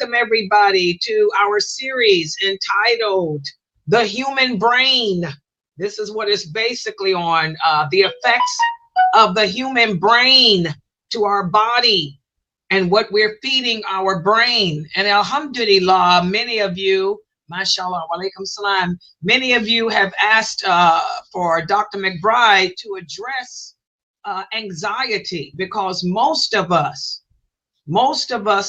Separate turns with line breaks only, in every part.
welcome everybody to our series entitled The Human Brain. This is what it's basically on, the effects of the human brain to our body and what we're feeding our brain. And alhamdulillah, many of you, mashallah, walaikum salam, many of you have asked for Dr. McBride to address anxiety, because most of us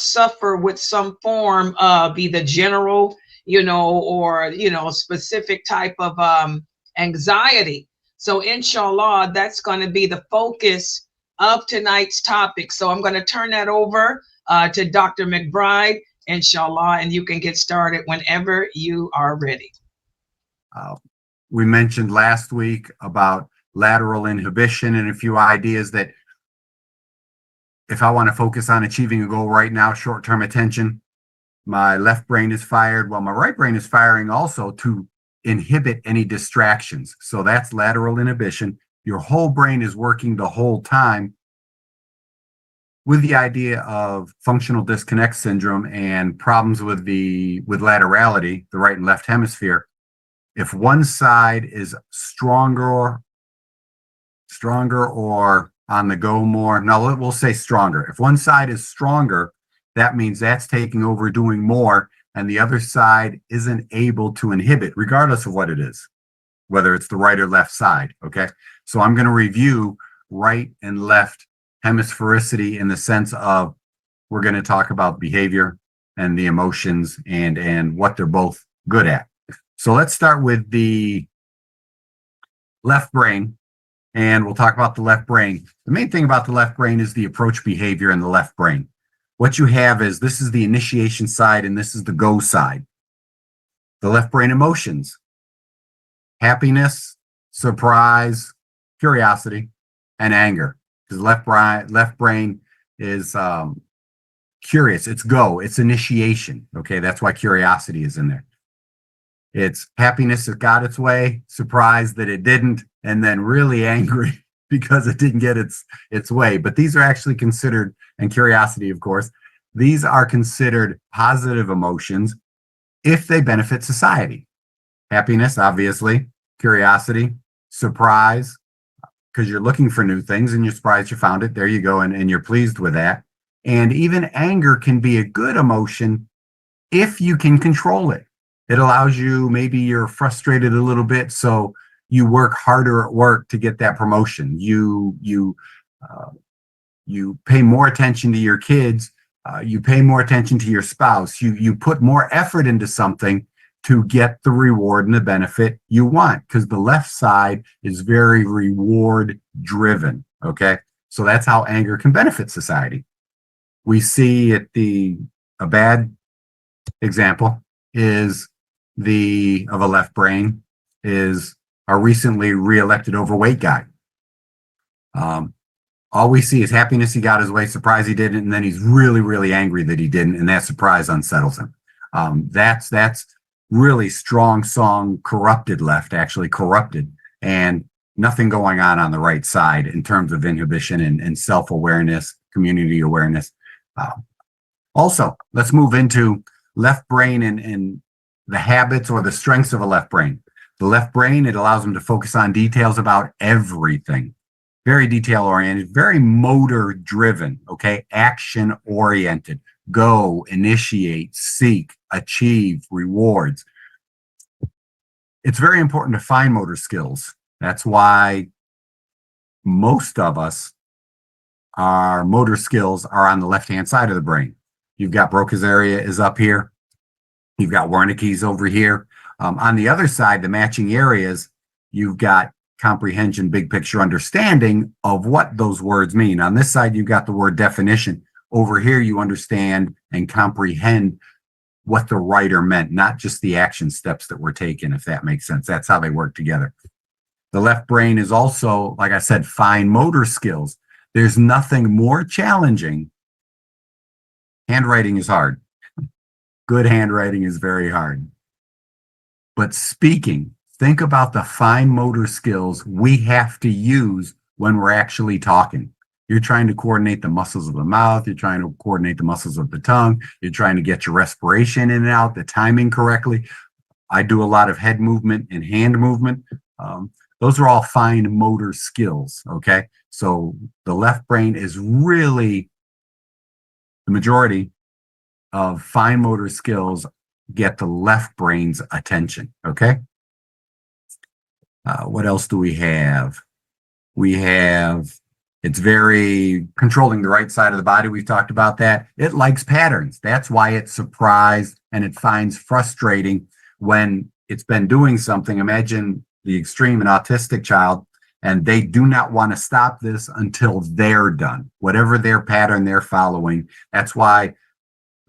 suffer with some form of either general, or, specific type of anxiety. So inshallah, that's going to be the focus of tonight's topic. So I'm going to turn that over to Dr. McBride, inshallah, and you can get started whenever you are ready.
We mentioned last week about lateral inhibition and a few ideas that if I want to focus on achieving a goal right now, short-term attention, my left brain is fired while my right brain is firing also to inhibit any distractions. So that's lateral inhibition. Your whole brain is working the whole time with the idea of functional disconnect syndrome and problems with laterality, the right and left hemisphere. If one side is stronger or on the go more. Now we'll say stronger. If one side is stronger, that means that's taking over, doing more, and the other side isn't able to inhibit, regardless of what it is, whether it's the right or left side. Okay. So I'm going to review right and left hemisphericity in the sense of we're going to talk about behavior and the emotions and what they're both good at. So let's start with the left brain. And we'll talk about the left brain. The main thing about the left brain is the approach behavior in the left brain. What you have is this is the initiation side and this is the go side. The left brain emotions: happiness, surprise, curiosity, and anger. Because left brain is curious. It's go. It's initiation. Okay, that's why curiosity is in there. It's happiness it got its way, surprised that it didn't, and then really angry because it didn't get its way. But these are actually considered, and curiosity, of course, these are considered positive emotions if they benefit society. Happiness, obviously, curiosity, surprise, because you're looking for new things and you're surprised you found it. There you go, and you're pleased with that. And even anger can be a good emotion if you can control it. It allows you, maybe you're frustrated a little bit, so you work harder at work to get that promotion. You pay more attention to your kids. You pay more attention to your spouse. You put more effort into something to get the reward and the benefit you want, because the left side is very reward driven. Okay, so that's how anger can benefit society. We see a bad example is of a left brain is our recently reelected overweight guy. All we see is happiness, he got his way, surprise he didn't, and then he's really, really angry that he didn't, and that surprise unsettles him. That's really strong song, corrupted left, actually corrupted, and nothing going on the right side in terms of inhibition and self-awareness, community awareness. Also, let's move into left brain and the habits or the strengths of a left brain. The left brain, it allows them to focus on details about everything. Very detail oriented, very motor driven, okay? Action oriented. Go, initiate, seek, achieve, rewards. It's very important to fine motor skills. That's why most of us, our motor skills are on the left-hand side of the brain. You've got Broca's area is up here. You've got Wernicke's over here. On the other side, the matching areas, you've got comprehension, big picture understanding of what those words mean. On this side, you've got the word definition. Over here, you understand and comprehend what the writer meant, not just the action steps that were taken, if that makes sense. That's how they work together. The left brain is also, like I said, fine motor skills. There's nothing more challenging. Handwriting is hard. Good handwriting is very hard. But speaking, think about the fine motor skills we have to use when we're actually talking. You're trying to coordinate the muscles of the mouth. You're trying to coordinate the muscles of the tongue. You're trying to get your respiration in and out, the timing correctly. I do a lot of head movement and hand movement. Those are all fine motor skills, okay? So the left brain is really the majority of fine motor skills get the left brain's attention, okay? What else do we have? We have, it's very controlling the right side of the body. We've talked about that. It likes patterns. That's why it's surprised and it finds frustrating when it's been doing something. Imagine the extreme an autistic child, and they do not want to stop this until they're done, whatever their pattern they're following. That's why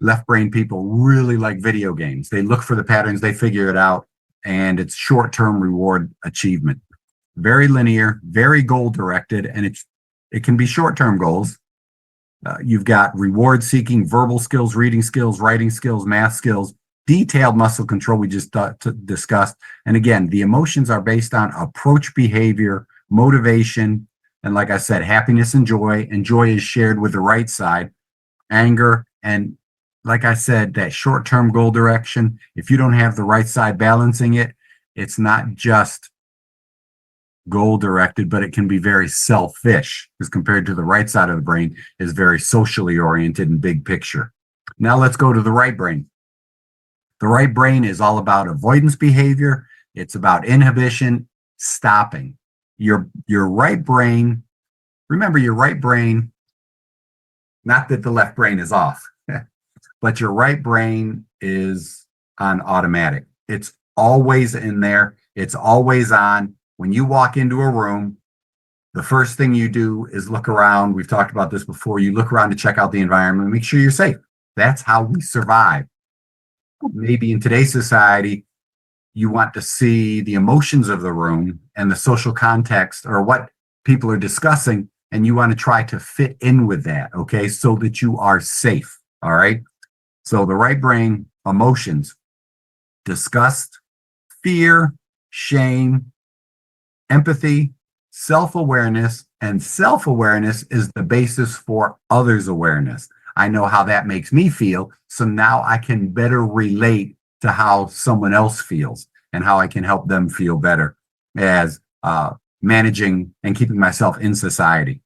left brain people really like video games. They look for the patterns, they figure it out, and it's short-term reward achievement. Very linear, very goal directed, and it can be short-term goals. You've got reward seeking, verbal skills, reading skills, writing skills, math skills, detailed muscle control we just discussed. And again, the emotions are based on approach behavior, motivation, and like I said, happiness and joy. And joy is shared with the right side, anger, and like I said, that short-term goal direction. If you don't have the right side balancing it, it's not just goal directed, but it can be very selfish as compared to the right side of the brain is very socially oriented and big picture. Now let's go to the right brain. The right brain is all about avoidance behavior. It's about inhibition, stopping. Your right brain, remember your right brain, not that the left brain is off, but your right brain is on automatic. It's always in there. It's always on. When you walk into a room, the first thing you do is look around. We've talked about this before. You look around to check out the environment, make sure you're safe. That's how we survive. Maybe in today's society, you want to see the emotions of the room and the social context or what people are discussing, and you want to try to fit in with that, okay, so that you are safe, all right? So the right brain, emotions, disgust, fear, shame, empathy, self-awareness, and self-awareness is the basis for others' awareness. I know how that makes me feel, so now I can better relate to how someone else feels and how I can help them feel better as managing and keeping myself in society.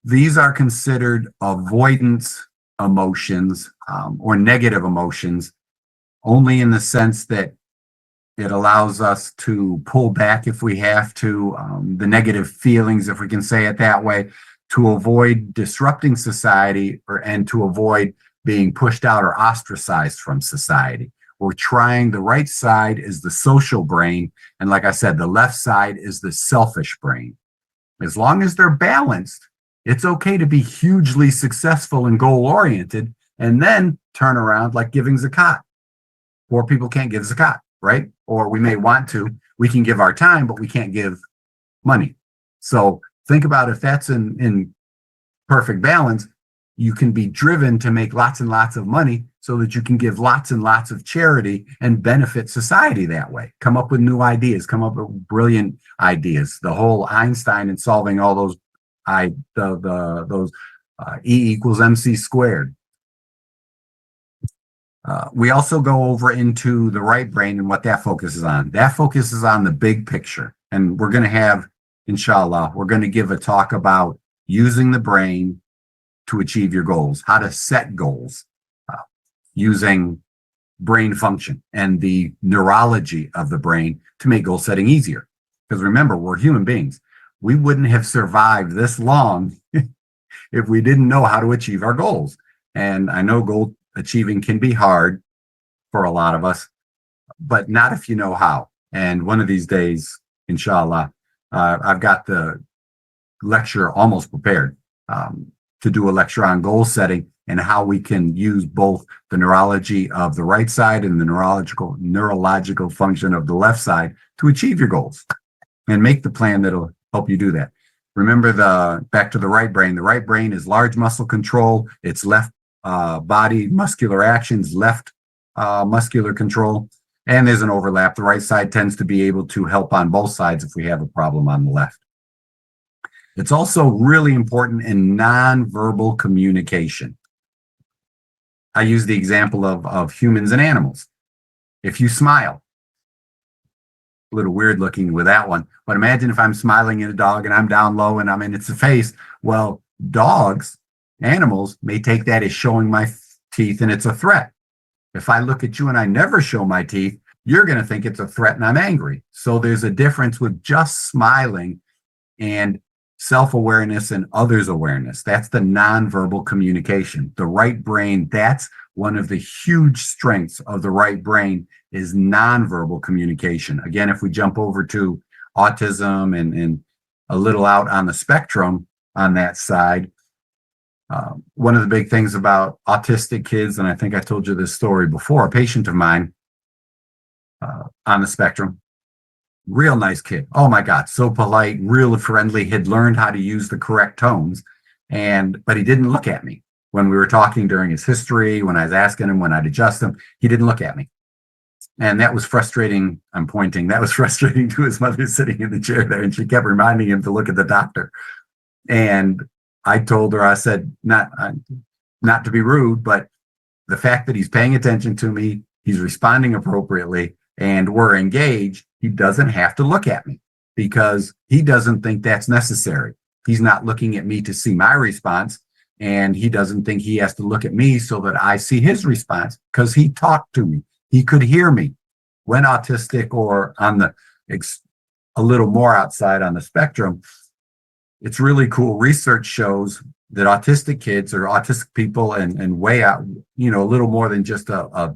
These are considered avoidance emotions or negative emotions only in the sense that it allows us to pull back if we have to, the negative feelings, if we can say it that way, to avoid disrupting society and to avoid being pushed out or ostracized from society. We're trying, the right side is the social brain. And like I said, the left side is the selfish brain. As long as they're balanced, it's okay to be hugely successful and goal-oriented and then turn around like giving zakat. Poor people can't give zakat, right? Or we may want to. We can give our time, but we can't give money. So think about if that's in perfect balance, you can be driven to make lots and lots of money so that you can give lots and lots of charity and benefit society that way. Come up with new ideas, come up with brilliant ideas. The whole Einstein and solving all those E equals MC squared. We also go over into the right brain and what that focuses on. That focuses on the big picture. And we're going to have, inshallah, we're going to give a talk about using the brain to achieve your goals, how to set goals using brain function and the neurology of the brain to make goal setting easier. Because remember, we're human beings. We wouldn't have survived this long if we didn't know how to achieve our goals. And I know goal achieving can be hard for a lot of us, but not if you know how. And one of these days, inshallah, I've got the lecture almost prepared to do a lecture on goal setting and how we can use both the neurology of the right side and the neurological function of the left side to achieve your goals and make the plan that'll help you do that. Remember, back to the right brain. The right brain is large muscle control. It's left body muscular actions, left muscular control, and there's an overlap. The right side tends to be able to help on both sides if we have a problem on the left. It's also really important in nonverbal communication. I use the example of humans and animals. If you smile, a little weird looking with that one, but imagine if I'm smiling at a dog and I'm down low and I'm in its face. Well, dogs, animals may take that as showing my teeth and it's a threat. If I look at you and I never show my teeth, you're going to think it's a threat and I'm angry. So there's a difference with just smiling and self-awareness and others' awareness. That's the nonverbal communication. The right brain, that's one of the huge strengths of the right brain is nonverbal communication. Again, if we jump over to autism and a little out on the spectrum on that side, one of the big things about autistic kids, and I think I told you this story before, a patient of mine on the spectrum, real nice kid. Oh my God, so polite, real friendly, had learned how to use the correct tones. But he didn't look at me when we were talking during his history, when I was asking him, when I'd adjust him, he didn't look at me. And that was frustrating. I'm pointing. That was frustrating to his mother sitting in the chair there. And she kept reminding him to look at the doctor. And I told her, I said, not to be rude, but the fact that he's paying attention to me, he's responding appropriately, and we're engaged, he doesn't have to look at me because he doesn't think that's necessary. He's not looking at me to see my response, and he doesn't think he has to look at me so that I see his response because he talked to me. He could hear me. When autistic or on the a little more outside on the spectrum, it's really cool. Research shows that autistic kids or autistic people and way out, a little more than just I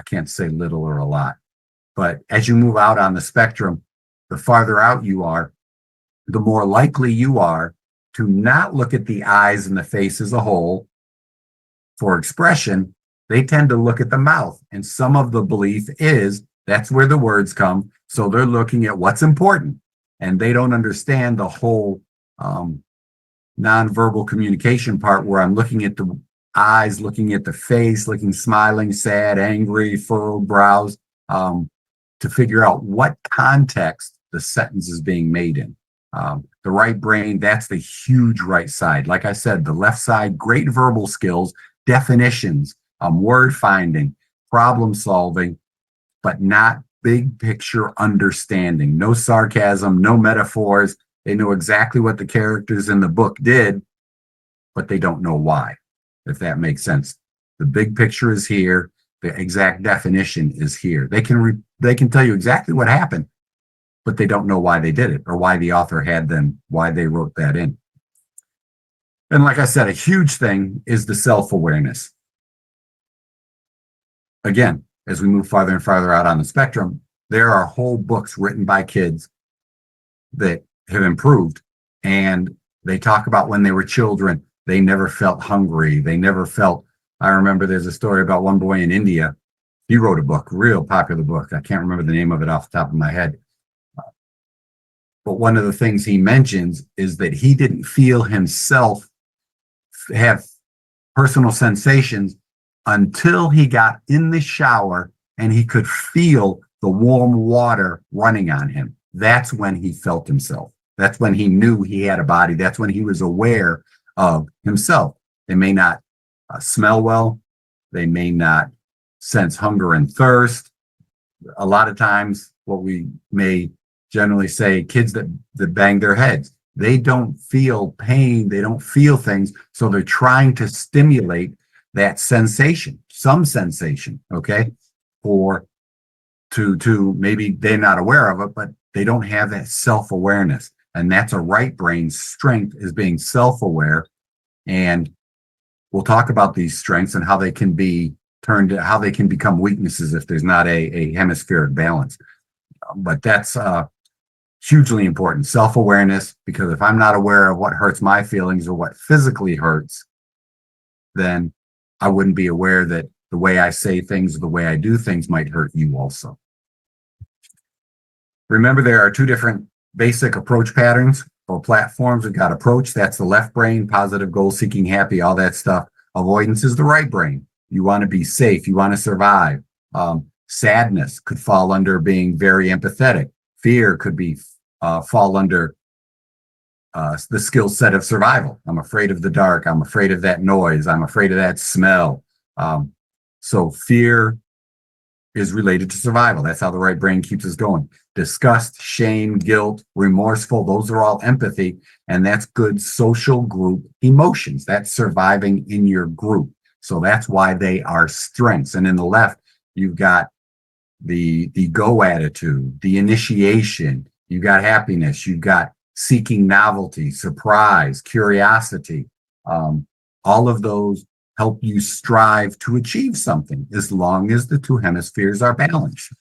can't say little or a lot, but as you move out on the spectrum, the farther out you are, the more likely you are to not look at the eyes and the face as a whole for expression. They tend to look at the mouth. And some of the belief is that's where the words come. So they're looking at what's important. And they don't understand the whole nonverbal communication part where I'm looking at the eyes, looking at the face, looking, smiling, sad, angry, furrowed brows, to figure out what context the sentence is being made in. The right brain, that's the huge right side. Like I said, the left side, great verbal skills, definitions, word finding, problem solving, but not big picture understanding. No sarcasm, no metaphors. They know exactly what the characters in the book did, but they don't know why, if that makes sense. The big picture is here. The exact definition is here. They can tell you exactly what happened, but they don't know why they did it or why the author had them, why they wrote that in. And like I said, a huge thing is the self-awareness. Again, as we move farther and farther out on the spectrum, there are whole books written by kids that have improved. And they talk about when they were children, they never felt hungry. They never felt, I remember there's a story about one boy in India. He wrote a book, real popular book. I can't remember the name of it off the top of my head. But one of the things he mentions is that he didn't feel himself have personal sensations until he got in the shower and he could feel the warm water running on him. That's when he felt himself. That's when he knew he had a body. That's when he was aware of himself. They may not smell well. They may not sense hunger and thirst. A lot of times, what we may generally say, kids that bang their heads, they don't feel pain. They don't feel things. So they're trying to stimulate that sensation, some sensation, okay, to maybe they're not aware of it, but they don't have that self-awareness. And that's a right brain strength, is being self-aware. And we'll talk about these strengths and how they can be how they can become weaknesses if there's not a hemispheric balance. But that's hugely important, self-awareness, because if I'm not aware of what hurts my feelings or what physically hurts, then I wouldn't be aware that the way I say things or the way I do things might hurt you also. Remember, there are two different basic approach patterns or platforms. We've got approach, that's the left brain, positive, goal-seeking, happy, all that stuff. Avoidance is the right brain. You want to be safe. You want to survive. Sadness could fall under being very empathetic. Fear could be fall under the skill set of survival. I'm afraid of the dark. I'm afraid of that noise. I'm afraid of that smell. So fear is related to survival. That's how the right brain keeps us going. Disgust, shame, guilt, remorseful, those are all empathy. And that's good social group emotions. That's surviving in your group. So that's why they are strengths. And in the left, you've got the go attitude, the initiation, you've got happiness, you've got seeking novelty, surprise, curiosity. All of those help you strive to achieve something as long as the two hemispheres are balanced.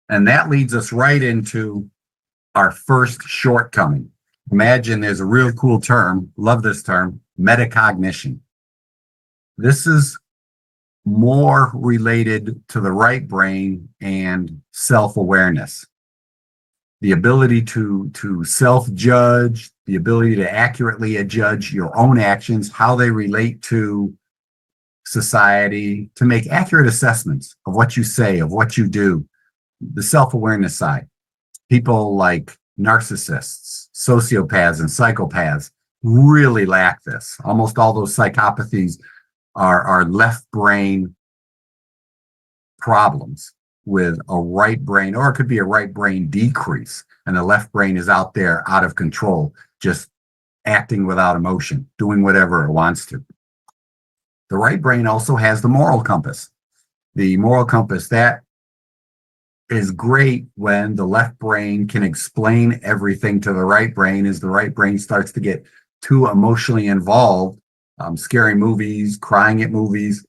And that leads us right into our first shortcoming. Imagine there's a real cool term, love this term, metacognition. This is more related to the right brain and self-awareness. The ability to self-judge, the ability to accurately judge your own actions, how they relate to society, to make accurate assessments of what you say, of what you do. The self-awareness side. People like narcissists, sociopaths, and psychopaths really lack this. Almost all those psychopathies are left brain problems with a right brain, or it could be a right brain decrease, and the left brain is out there out of control, just acting without emotion, doing whatever it wants to. The right brain also has the moral compass. The moral compass, that is great when the left brain can explain everything to the right brain as the right brain starts to get too emotionally involved, scary movies, crying at movies.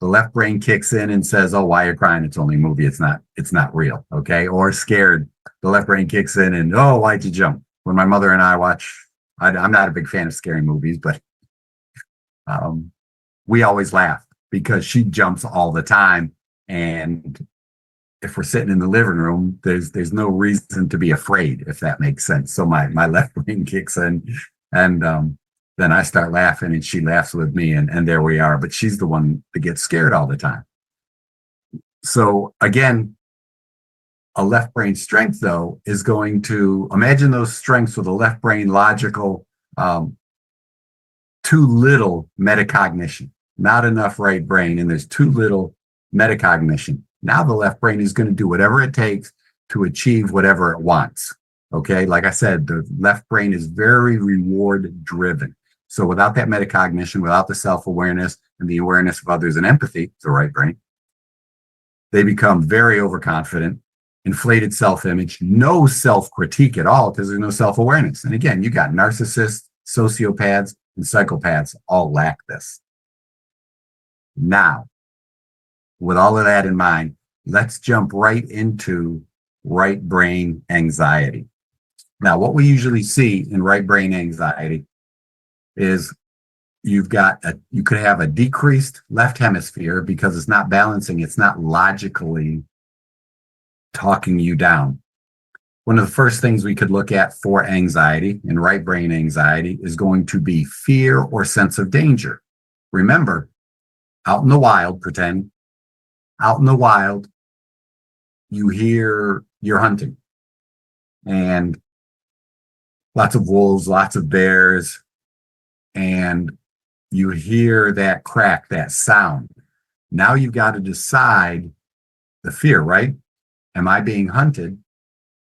The left brain kicks in and says, "Oh, why are you crying? It's only a movie. It's not real." Okay. Or scared. The left brain kicks in and, "Oh, why'd you jump?" When my mother and I watch, I'm not a big fan of scary movies, but we always laugh because she jumps all the time. And if we're sitting in the living room, there's no reason to be afraid, if that makes sense. So my left brain kicks in, and then I start laughing and she laughs with me, and there we are. But she's the one that gets scared all the time. So again, a left brain strength, though, is going to imagine those strengths with a left brain logical, too little metacognition, not enough right brain, and there's too little metacognition. Now the left brain is going to do whatever it takes to achieve whatever it wants. Okay. Like I said, the left brain is very reward driven. So without that metacognition, without the self-awareness and the awareness of others and empathy, the right brain, they become very overconfident, inflated self-image, no self-critique at all because there's no self-awareness. And again, you got narcissists, sociopaths, and psychopaths all lack this. Now, with all of that in mind, let's jump right into right brain anxiety. Now, what we usually see in right brain anxiety is you could have a decreased left hemisphere because it's not balancing, it's not logically talking you down. One of the first things we could look at for anxiety and right brain anxiety is going to be fear or sense of danger. Remember, out in the wild, pretend out in the wild, you hear you're hunting and lots of wolves, lots of bears, and you hear that crack, that sound. Now you've got to decide the fear, right? Am I being hunted,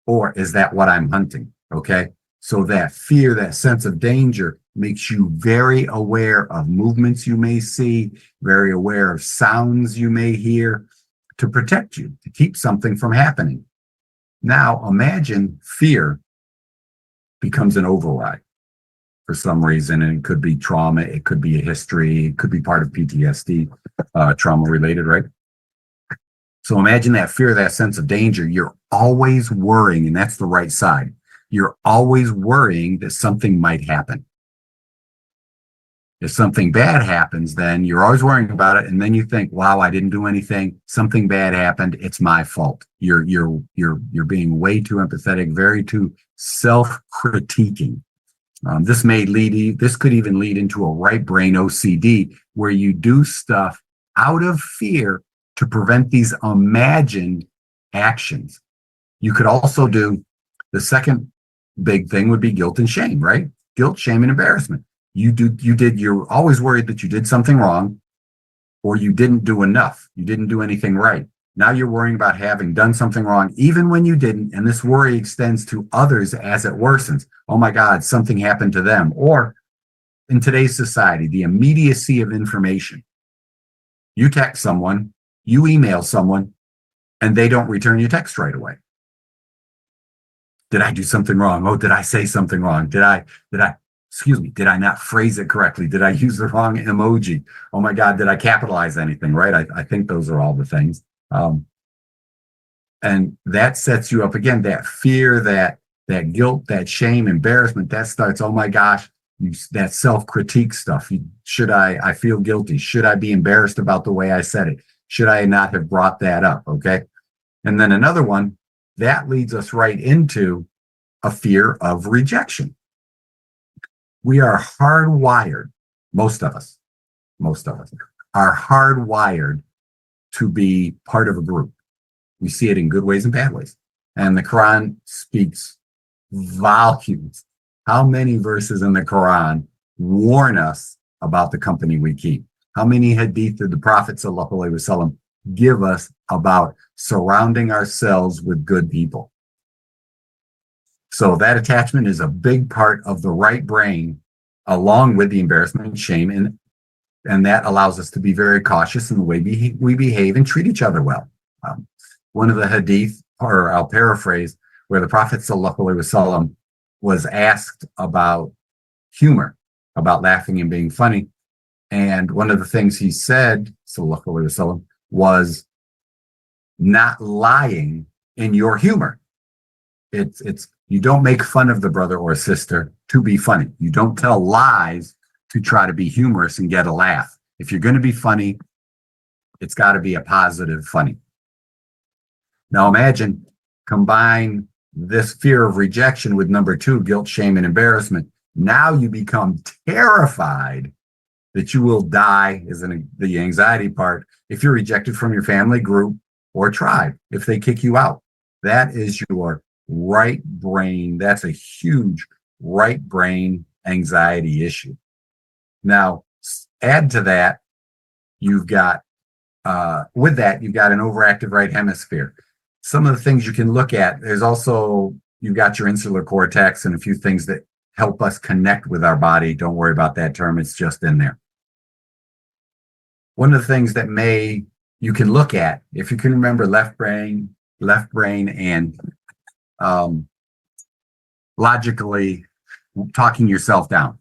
or is that what I'm hunting? Okay. So that fear, that sense of danger makes you very aware of movements you may see, very aware of sounds you may hear to protect you, to keep something from happening. Now imagine fear becomes an override for some reason, and it could be trauma, it could be a history, it could be part of PTSD, trauma related, right? So imagine that fear, that sense of danger. You're always worrying, and that's the right side. You're always worrying that something might happen. If something bad happens, then you're always worrying about it, and then you think, "Wow, I didn't do anything. Something bad happened. It's my fault." You're being way too empathetic, very too self-critiquing. This could even lead into a right brain OCD, where you do stuff out of fear to prevent these imagined actions. You could also do the second big thing would be guilt and shame, right? Guilt, shame, and embarrassment. You're always worried that you did something wrong or you didn't do enough. You didn't do anything right. Now you're worrying about having done something wrong, even when you didn't. And this worry extends to others as it worsens. Oh my God, something happened to them. Or in today's society, the immediacy of information. You text someone, you email someone, and they don't return your text right away. Did I do something wrong? Oh, did I say something wrong? Did I not phrase it correctly? Did I use the wrong emoji? Oh my God, did I capitalize anything? Right? I think those are all the things. And that sets you up again, that fear, that guilt, that shame, embarrassment, that starts, oh my gosh, that self-critique stuff. I feel guilty? Should I be embarrassed about the way I said it? Should I not have brought that up? Okay. And then another one, that leads us right into a fear of rejection. We are hardwired, most of us are hardwired to be part of a group. We see it in good ways and bad ways. And the Quran speaks volumes. How many verses in the Quran warn us about the company we keep? How many hadith did the Prophet ﷺ give us about surrounding ourselves with good people? So that attachment is a big part of the right brain, along with the embarrassment and shame. And that allows us to be very cautious in the way we behave and treat each other well. One of the hadith, or I'll paraphrase, where the Prophet ﷺ was asked about humor, about laughing and being funny. And one of the things he said, sallallahu alaihi wasallam, was not lying in your humor. It's you don't make fun of the brother or sister to be funny. You don't tell lies to try to be humorous and get a laugh. If you're going to be funny, it's got to be a positive funny. Now imagine, combine this fear of rejection with number 2, guilt, shame, and embarrassment. Now you become terrified that you will die, is the anxiety part, if you're rejected from your family, group, or tribe, if they kick you out. That is your right brain. That's a huge right brain anxiety issue. Now, add to that, you've got an overactive right hemisphere. Some of the things you can look at, there's also, you've got your insular cortex and a few things that help us connect with our body. Don't worry about that term. It's just in there. One of the things that you can look at, if you can remember left brain and logically talking yourself down.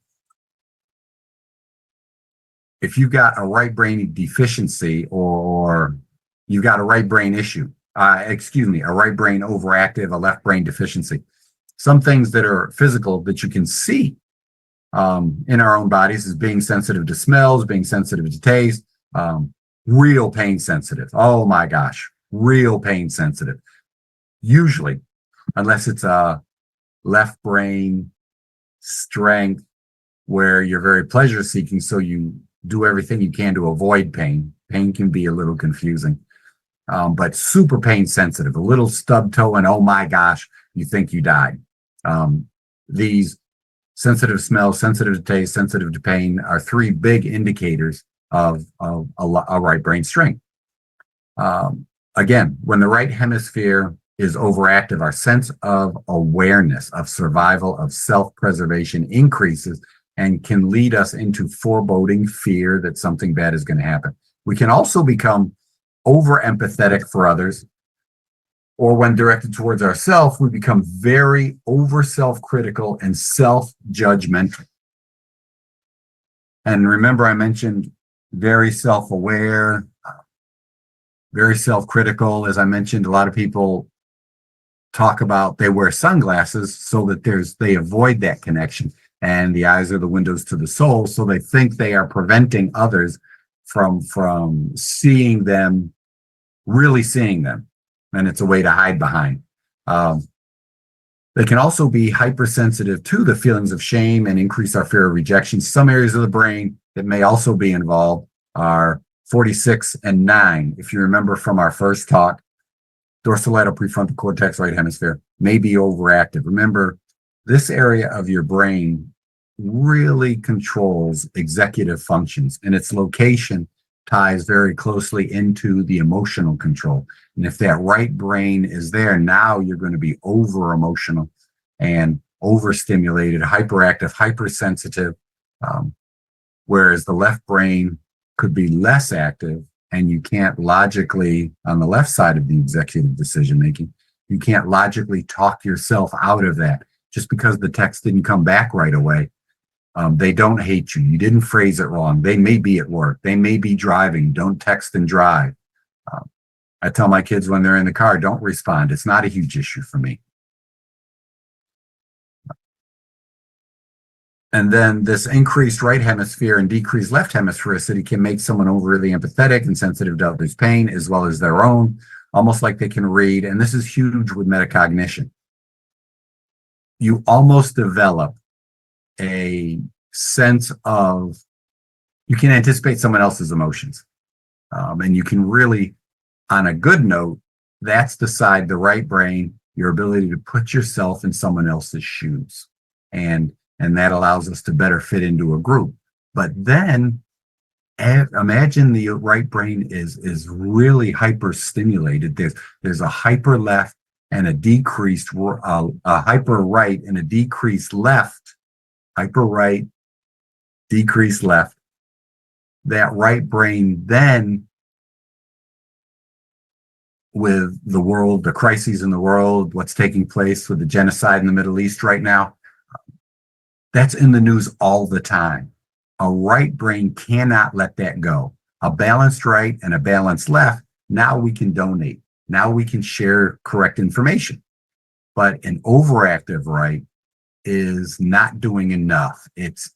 If you've got a right brain deficiency or you've got a right brain issue, a right brain overactive, a left brain deficiency, some things that are physical that you can see in our own bodies is being sensitive to smells, being sensitive to taste, real pain sensitive. Oh my gosh, real pain sensitive. Usually, unless it's a left brain strength where you're very pleasure seeking, so you do everything you can to avoid pain. Pain can be a little confusing, but super pain sensitive, a little stub toe and oh my gosh, you think you died. These sensitive smells, sensitive to taste, sensitive to pain are 3 big indicators of a right brain strength. Again, when the right hemisphere is overactive, our sense of awareness, of survival, of self-preservation increases and can lead us into foreboding fear that something bad is going to happen. We can also become over empathetic for others, or when directed towards ourselves, we become very over self-critical and self-judgmental. And remember, I mentioned very self-aware, very self-critical. As I mentioned, a lot of people talk about they wear sunglasses so that they avoid that connection. And the eyes are the windows to the soul. So they think they are preventing others from seeing them, really seeing them. And it's a way to hide behind. They can also be hypersensitive to the feelings of shame and increase our fear of rejection. Some areas of the brain that may also be involved are 46 and 9. If you remember from our first talk, dorsolateral prefrontal cortex, right hemisphere, may be overactive. Remember, this area of your brain really controls executive functions, and its location ties very closely into the emotional control. And if that right brain is there, now you're going to be over emotional and overstimulated, hyperactive, hypersensitive, whereas the left brain could be less active, and you can't logically, on the left side of the executive decision making, you can't logically talk yourself out of that. Just because the text didn't come back right away, they don't hate you. You didn't phrase it wrong. They may be at work. They may be driving. Don't text and drive. I tell my kids when they're in the car, don't respond. It's not a huge issue for me. And then this increased right hemisphere and decreased left hemisphericity can make someone overly empathetic and sensitive to others' pain as well as their own, almost like they can read. And this is huge with metacognition. You almost develop a sense of, you can anticipate someone else's emotions. And you can really, on a good note, that's the side, the right brain, your ability to put yourself in someone else's shoes. And that allows us to better fit into a group. But then imagine the right brain is really hyper stimulated. There's a hyper left and a decreased, a hyper right and a decreased left, hyper right, decreased left. That right brain then, with the world, the crises in the world, what's taking place with the genocide in the Middle East right now, that's in the news all the time. A right brain cannot let that go. A balanced right and a balanced left, now we can donate. Now we can share correct information. But an overactive right is not doing enough. It's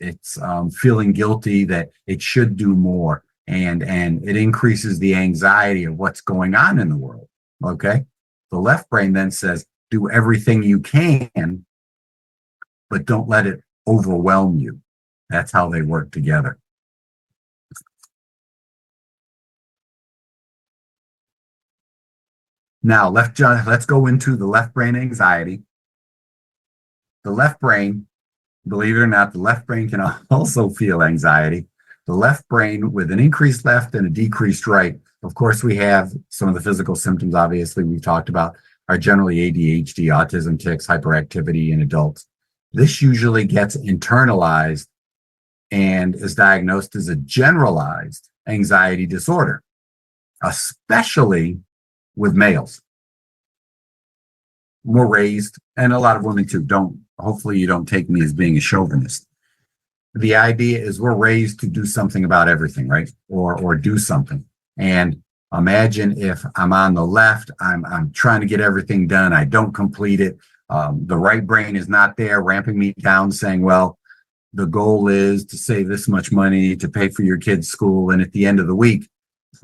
feeling guilty that it should do more. And it increases the anxiety of what's going on in the world. Okay. The left brain then says, do everything you can, but don't let it overwhelm you. That's how they work together. Now, let's go into the left brain anxiety. The left brain, believe it or not, the left brain can also feel anxiety. The left brain with an increased left and a decreased right. Of course, we have some of the physical symptoms, obviously, we've talked about, are generally ADHD, autism, tics, hyperactivity in adults. This usually gets internalized and is diagnosed as a generalized anxiety disorder, especially with males. We're raised, and a lot of women too, hopefully you don't take me as being a chauvinist. The idea is we're raised to do something about everything, right? Or do something. And imagine if I'm on the left, I'm trying to get everything done. I don't complete it. The right brain is not there ramping me down saying, well, the goal is to save this much money to pay for your kid's school. And at the end of the week,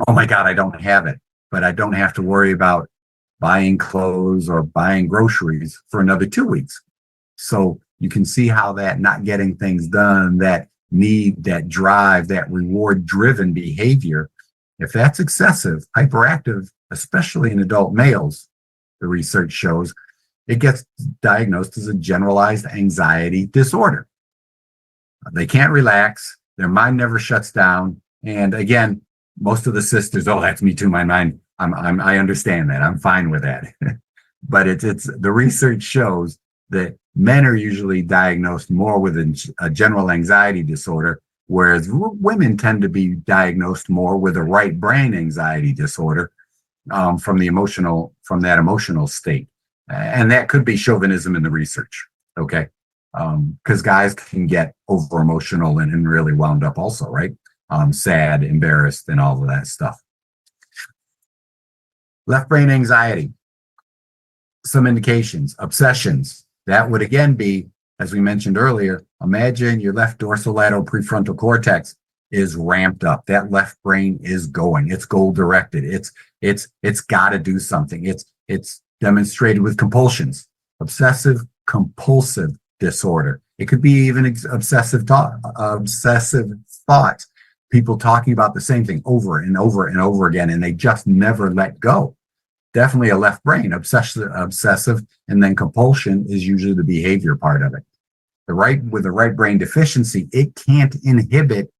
oh my God, I don't have it, but I don't have to worry about buying clothes or buying groceries for another 2 weeks. So you can see how that not getting things done, that need, that drive, that reward driven behavior, if that's excessive, hyperactive, especially in adult males, the research shows, it gets diagnosed as a generalized anxiety disorder. They can't relax. Their mind never shuts down. And again, most of the sisters, oh, that's me too. My mind, I understand that. I'm fine with that. But it's the research shows that men are usually diagnosed more with a general anxiety disorder, whereas women tend to be diagnosed more with a right brain anxiety disorder from that emotional state. And that could be chauvinism in the research. Okay. Because guys can get over emotional and really wound up also, right? Sad, embarrassed, and all of that stuff. Left brain anxiety. Some indications, obsessions. That would again be, as we mentioned earlier, imagine your left dorsolateral prefrontal cortex is ramped up. That left brain is going. It's goal directed. It's got to do something. It's demonstrated with compulsions, obsessive compulsive disorder. It could be even obsessive thoughts. People talking about the same thing over and over and over again, and they just never let go. definitely a left brain. Obsessive, and then compulsion is usually the behavior part of it. With the right brain deficiency, it can't inhibit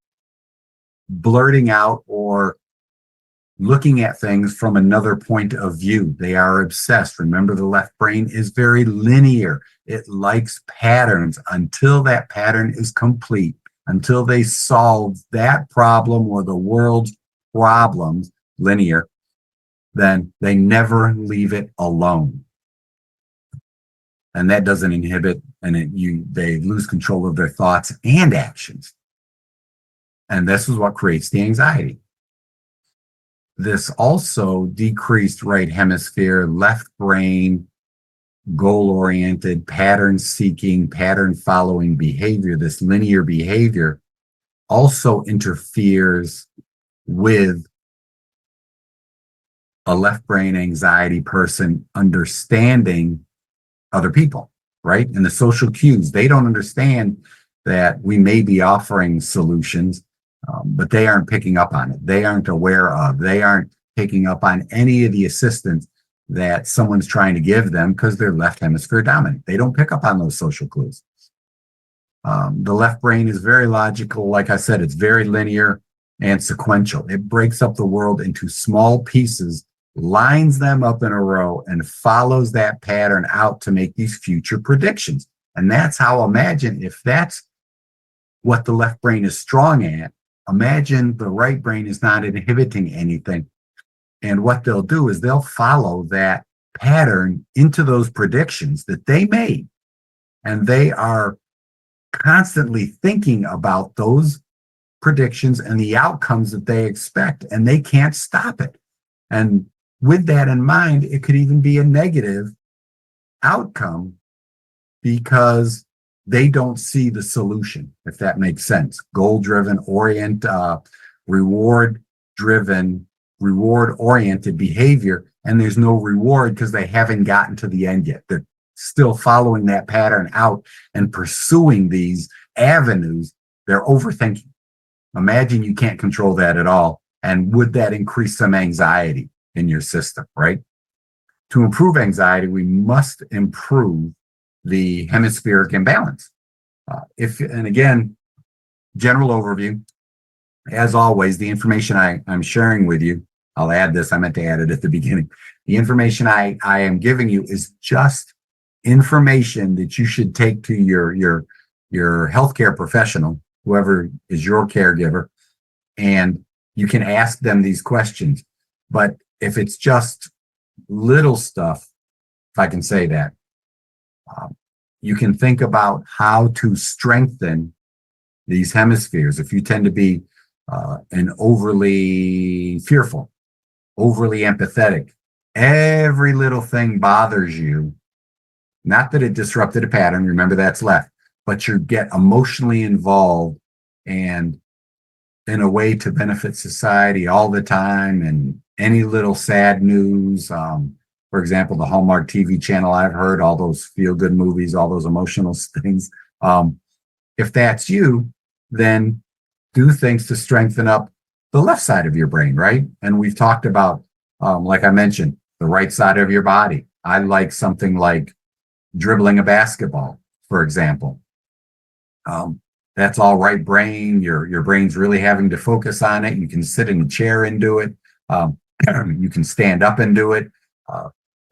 blurting out or looking at things from another point of view. They are obsessed. Remember, the left brain is very linear. It likes patterns until that pattern is complete, until they solve that problem or the world's problems, linear, then they never leave it alone. And that doesn't inhibit, and they lose control of their thoughts and actions. And this is what creates the anxiety. This also decreased right hemisphere, left brain, goal-oriented, pattern-seeking, pattern-following behavior, this linear behavior, also interferes with a left brain anxiety person understanding other people, right? And the social cues, they don't understand that we may be offering solutions, but they aren't picking up on it. They aren't aware of, they aren't picking up on any of the assistance that someone's trying to give them because they're left hemisphere dominant. They don't pick up on those social clues. The left brain is very logical. Like I said, it's very linear and sequential. It breaks up the world into small pieces, lines them up in a row, and follows that pattern out to make these future predictions. And that's how, imagine if that's what the left brain is strong at, imagine the right brain is not inhibiting anything. And what they'll do is they'll follow that pattern into those predictions that they made. And they are constantly thinking about those predictions and the outcomes that they expect, and they can't stop it. And with that in mind, it could even be a negative outcome because they don't see the solution, if that makes sense. Goal-driven, reward-oriented behavior, and there's no reward because they haven't gotten to the end yet. They're still following that pattern out and pursuing these avenues. They're overthinking. Imagine you can't control that at all. And would that increase some anxiety in your system, right? To improve anxiety, we must improve the hemispheric imbalance. And again, general overview, as always, the information I'm sharing with you, I'll add this, I meant to add it at the beginning. The information I am giving you is just information that you should take to your healthcare professional, whoever is your caregiver, and you can ask them these questions. But if it's just little stuff, if I can say that, you can think about how to strengthen these hemispheres. If you tend to be an overly fearful, overly empathetic, every little thing bothers you, not that it disrupted a pattern, remember that's left, but you get emotionally involved and in a way to benefit society all the time, and any little sad news, for example, the Hallmark TV channel, I've heard all those feel-good movies, all those emotional things. If that's you, then do things to strengthen up the left side of your brain, right? And we've talked about, like I mentioned, the right side of your body. I like something like dribbling a basketball, for example. That's all right brain. Your brain's really having to focus on it. You can sit in a chair and do it. You can stand up and do it.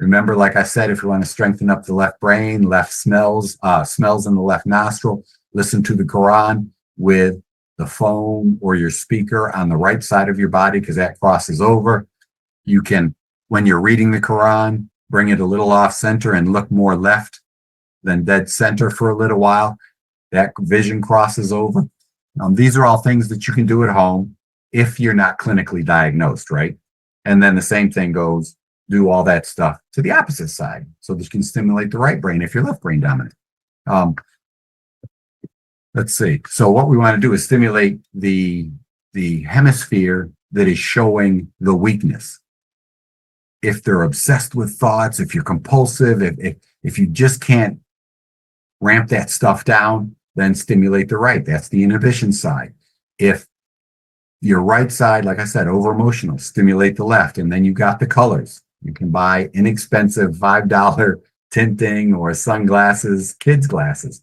Remember, like I said, if you want to strengthen up the left brain, left smells in the left nostril, listen to the Quran with the phone or your speaker on the right side of your body, because that crosses over. You can, when you're reading the Quran, bring it a little off center and look more left than dead center for a little while. That vision crosses over. These are all things that you can do at home if you're not clinically diagnosed, right? And then the same thing goes, do all that stuff to the opposite side so that you can stimulate the right brain if you're left brain dominant. Let's see. So what we want to do is stimulate the hemisphere that is showing the weakness. If they're obsessed with thoughts, if you're compulsive, if you just can't ramp that stuff down, then stimulate the right. That's the inhibition side. If your right side, like I said, over emotional, stimulate the left. And then you got the colors. You can buy inexpensive $5 tinting or sunglasses, kids' glasses.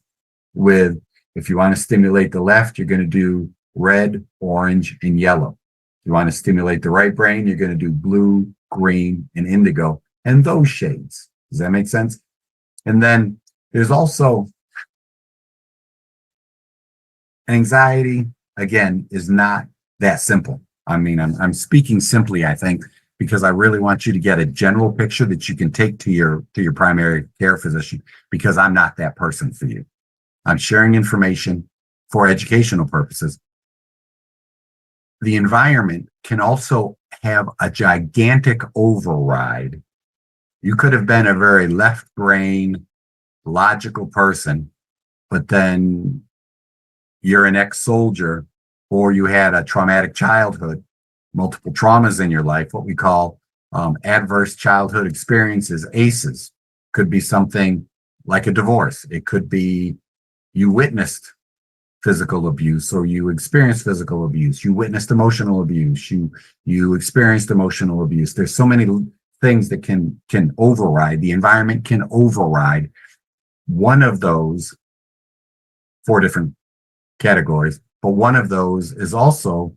If you want to stimulate the left, you're going to do red, orange, and yellow. If you want to stimulate the right brain, you're going to do blue, green, and indigo, and those shades. Does that make sense? And then there's also anxiety, again, is not that simple. I mean, I'm speaking simply, I think, because I really want you to get a general picture that you can take to your primary care physician, because I'm not that person for you. I'm sharing information for educational purposes. The environment can also have a gigantic override. You could have been a very left brain, logical person, but then you're an ex-soldier, or you had a traumatic childhood, multiple traumas in your life, what we call adverse childhood experiences, ACEs. Could be something like a divorce. It could be you witnessed physical abuse, or you experienced physical abuse. You witnessed emotional abuse. You experienced emotional abuse. There's so many things that can override. The environment can override one of those 4 different categories, but one of those is also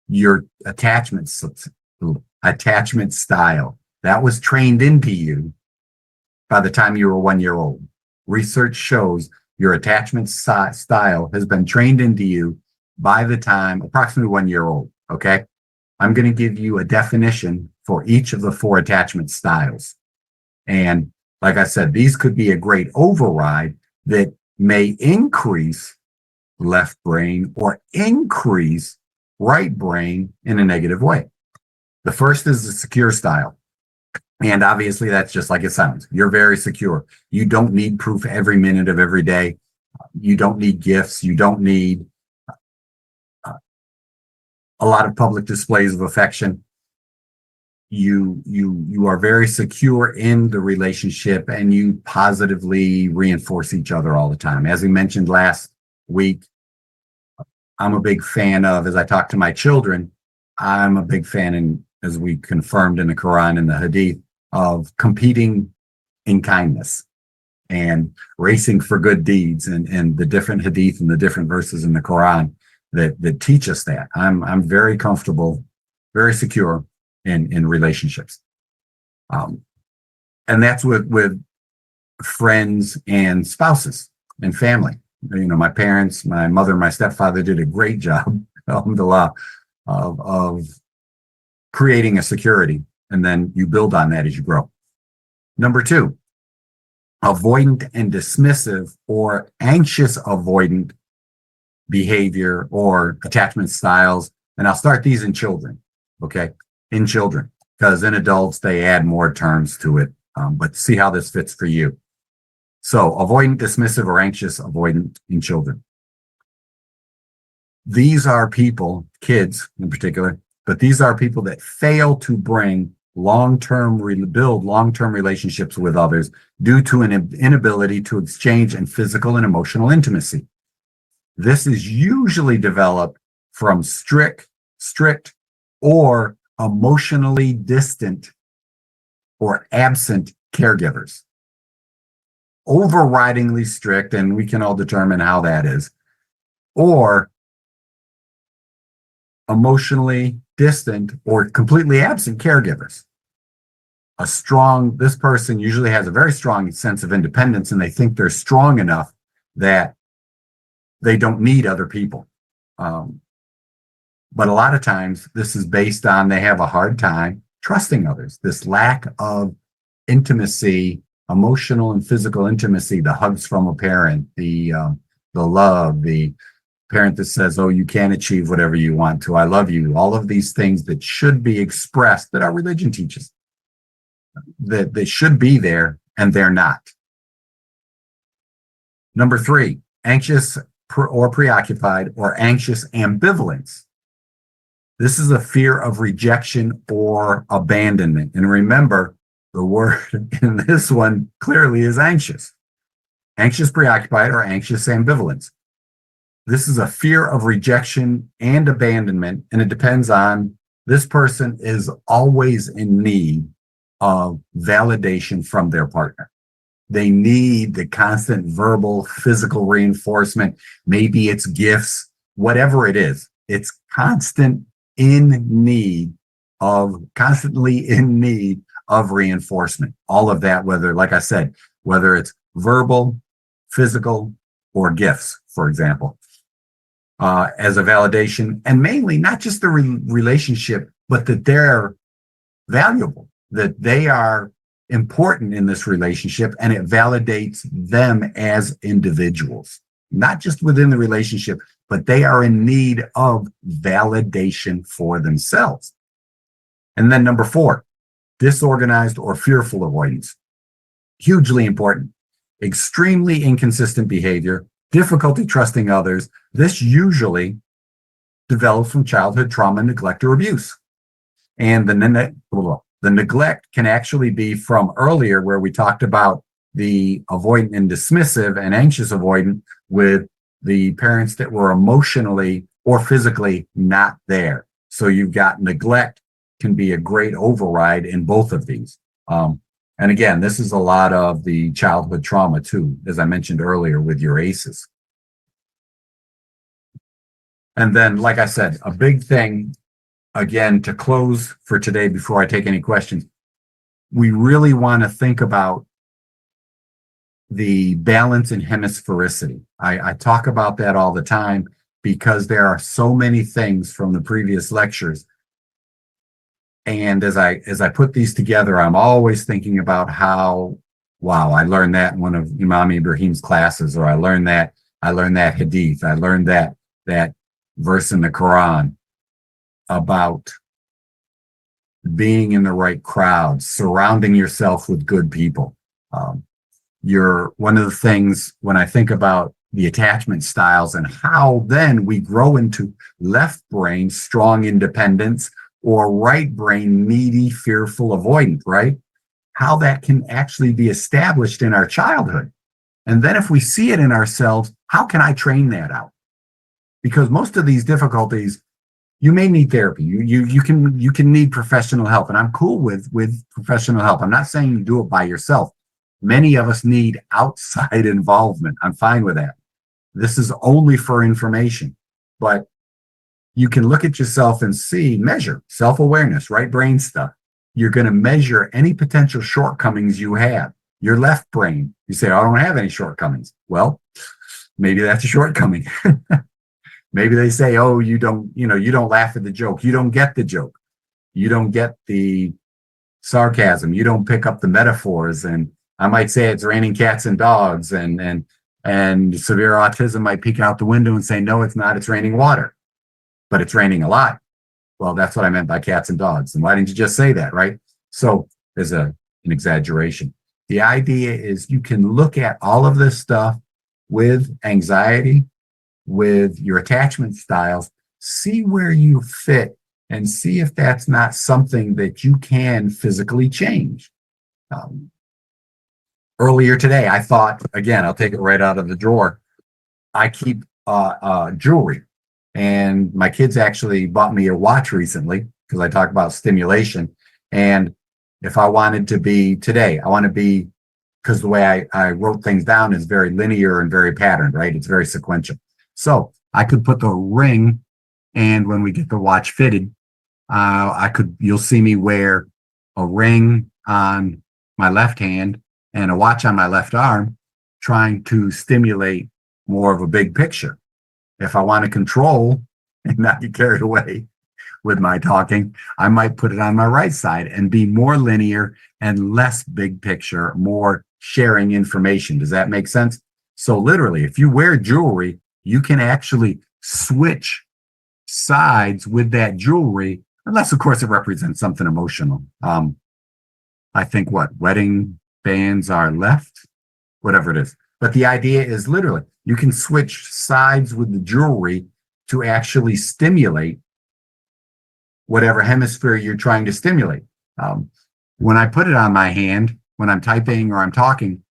your attachment style that was trained into you by the time you were 1 year old. Research shows your attachment style has been trained into you by the time approximately 1 year old. Okay. I'm going to give you a definition for each of the 4 attachment styles. And like I said, these could be a great override that may increase left brain or increase right brain in a negative way. The first is the secure style. And obviously, that's just like it sounds. You're very secure. You don't need proof every minute of every day. You don't need gifts. You don't need a lot of public displays of affection. You are very secure in the relationship, and you positively reinforce each other all the time. As we mentioned last week, I'm a big fan of, as I talk to my children, I'm a big fan, and as we confirmed in the Quran and the Hadith, of competing in kindness and racing for good deeds, and the different Hadith and the different verses in the Quran that teach us that. I'm very comfortable, very secure in relationships. And that's with friends and spouses and family. You know, my parents, my mother, my stepfather did a great job of creating a security, and then you build on that as you grow. Number 2, avoidant and dismissive or anxious avoidant behavior or attachment styles. And I'll start these in children, okay? In children, because in adults, they add more terms to it. But see how this fits for you. So avoidant, dismissive, or anxious avoidant in children. These are people, kids in particular, but these are people that fail to bring build long-term relationships with others due to an inability to exchange in physical and emotional intimacy. This is usually developed from strict, or emotionally distant or absent caregivers. Overridingly strict, and we can all determine how that is, or emotionally distant or completely absent caregivers. This person usually has a very strong sense of independence, and they think they're strong enough that they don't need other people. But a lot of times this is based on they have a hard time trusting others. This lack of intimacy, emotional and physical intimacy, the hugs from a parent, the love, the parent that says, oh, you can achieve whatever you want to, I love you, all of these things that should be expressed, that our religion teaches, that they should be there, and they're not. Number 3, anxious or preoccupied or anxious ambivalence. This is a fear of rejection or abandonment. And remember, the word in this one clearly is anxious. Anxious preoccupied or anxious ambivalence. This is a fear of rejection and abandonment, and it depends on, this person is always in need of validation from their partner. They need the constant verbal, physical reinforcement. Maybe it's gifts, whatever it is. It's constantly in need of reinforcement. All of that, whether, like I said, whether it's verbal, physical, or gifts, for example, as a validation, and mainly not just the relationship, but that they're valuable, that they are important in this relationship, and it validates them as individuals, not just within the relationship, but they are in need of validation for themselves. And then number 4, disorganized or fearful avoidance. Hugely important. Extremely inconsistent behavior, difficulty trusting others. This usually develops from childhood trauma, neglect, or abuse. And the neglect can actually be from earlier, where we talked about the avoidant and dismissive and anxious avoidant with the parents that were emotionally or physically not there. So you've got neglect can be a great override in both of these. And again, this is a lot of the childhood trauma too, as I mentioned earlier with your ACEs. And then, like I said, a big thing, again, to close for today before I take any questions, we really want to think about the balance in hemisphericity. I talk about that all the time because there are so many things from the previous lectures. And as I put these together, I'm always thinking about how, wow, I learned that in one of Imam Ibrahim's classes, or I learned that hadith, I learned that verse in the Quran about being in the right crowd, surrounding yourself with good people. One of the things when I think about the attachment styles and how then we grow into left brain, strong independence, or right brain, needy, fearful, avoidant, right? How that can actually be established in our childhood. And then if we see it in ourselves, how can I train that out? Because most of these difficulties, you may need therapy. You can need professional help. And I'm cool with professional help. I'm not saying you do it by yourself. Many of us need outside involvement. I'm fine with that. This is only for information. But you can look at yourself and measure self-awareness, right brain stuff. You're going to measure any potential shortcomings you have. Your left brain, you say, I don't have any shortcomings. Well, maybe that's a shortcoming. Maybe they say, oh, you don't laugh at the joke. You don't get the joke. You don't get the sarcasm. You don't pick up the metaphors. And I might say it's raining cats and dogs, and severe autism might peek out the window and say, no, it's not. It's raining water. But it's raining a lot. Well, that's what I meant by cats and dogs. And why didn't you just say that, right? So there's an exaggeration. The idea is you can look at all of this stuff with anxiety, with your attachment styles, see where you fit, and see if that's not something that you can physically change. Earlier today, I thought, again, I'll take it right out of the drawer. I keep jewelry. And my kids actually bought me a watch recently because I talk about stimulation. And if I wanted to be today, because the way I wrote things down is very linear and very patterned, right? It's very sequential. So I could put the ring, and when we get the watch fitted, you'll see me wear a ring on my left hand and a watch on my left arm, trying to stimulate more of a big picture. If I want to control and not get carried away with my talking, I might put it on my right side and be more linear and less big picture, more sharing information. Does that make sense? So literally, if you wear jewelry, you can actually switch sides with that jewelry, unless, of course, it represents something emotional. I think wedding bands are left, whatever it is. But the idea is literally, you can switch sides with the jewelry to actually stimulate whatever hemisphere you're trying to stimulate. When I put it on my hand, when I'm typing or I'm talking,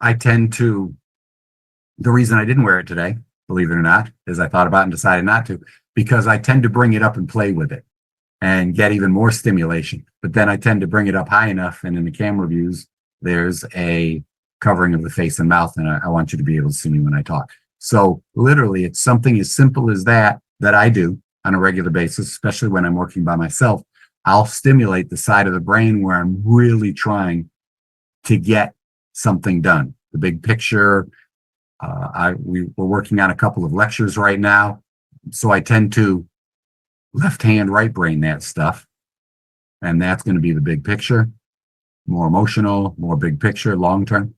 the reason I didn't wear it today, believe it or not, is I thought about it and decided not to, because I tend to bring it up and play with it. and get even more stimulation. But then I tend to bring it up high enough, and in the camera views, there's a covering of the face and mouth, and I want you to be able to see me when I talk. So literally, it's something as simple as that I do on a regular basis, especially when I'm working by myself. I'll stimulate the side of the brain where I'm really trying to get something done. The big picture. We're working on a couple of lectures right now, so I tend to left hand, right brain that stuff, and that's going to be the big picture, more emotional, more big picture, long term.